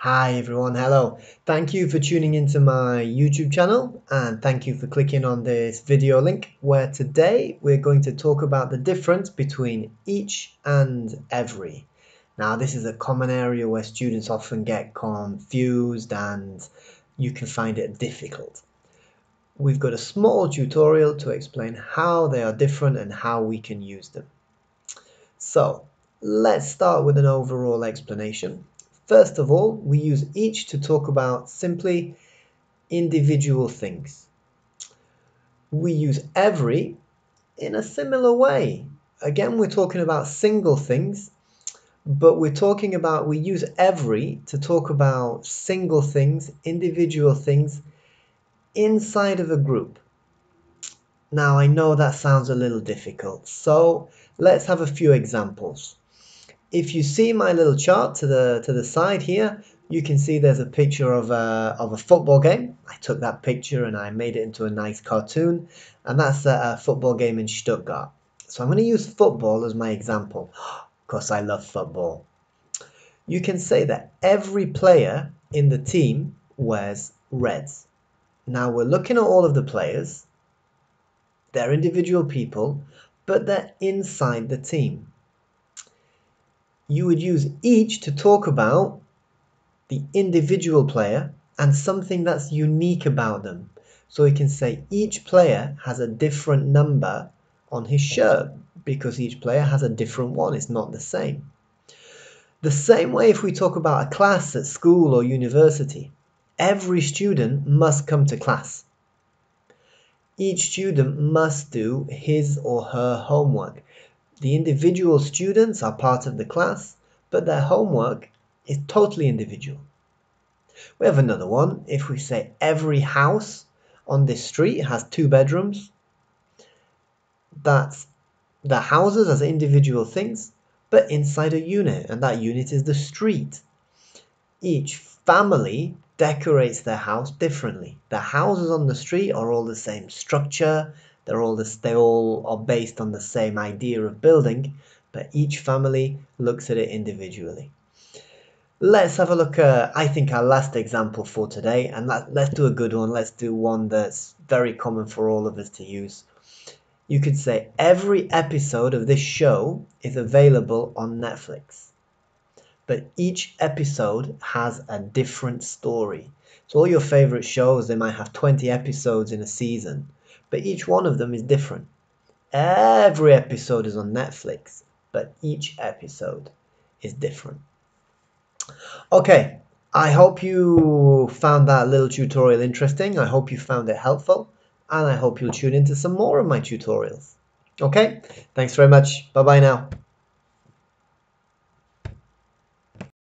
Hi everyone, hello. Thank you for tuning into my YouTube channel and thank you for clicking on this video link where today we're going to talk about the difference between each and every. Now this is a common area where students often get confused and you can find it difficult. We've got a small tutorial to explain how they are different and how we can use them. So let's start with an overall explanation. First of all, we use each to talk about simply individual things. We use every in a similar way. Again, we're talking about single things, but we use every to talk about single things, individual things inside of a group. Now, I know that sounds a little difficult, so let's have a few examples. If you see my little chart to the side here, you can see there's a picture of a football game. I took that picture and I made it into a nice cartoon, and that's a football game in Stuttgart. So I'm going to use football as my example, because I love football. You can say that every player in the team wears red. Now we're looking at all of the players. They're individual people, but they're inside the team. You would use each to talk about the individual player and something that's unique about them. So we can say each player has a different number on his shirt because each player has a different one. It's not the same. The same way if we talk about a class at school or university, every student must come to class. Each student must do his or her homework. The individual students are part of the class, but their homework is totally individual. We have another one. If we say every house on this street has 2 bedrooms, that's the houses as individual things, but inside a unit, and that unit is the street. Each family decorates their house differently. The houses on the street are all the same structure, they all are based on the same idea of building, but each family looks at it individually. Let's have a look at, I think, our last example for today, and let's do a good one. Let's do one that's very common for all of us to use. You could say every episode of this show is available on Netflix, but each episode has a different story. So all your favorite shows, they might have 20 episodes in a season, but each one of them is different. Every episode is on Netflix, but each episode is different. Okay, I hope you found that little tutorial interesting. I hope you found it helpful, and I hope you'll tune into some more of my tutorials. Okay, thanks very much. Bye bye now.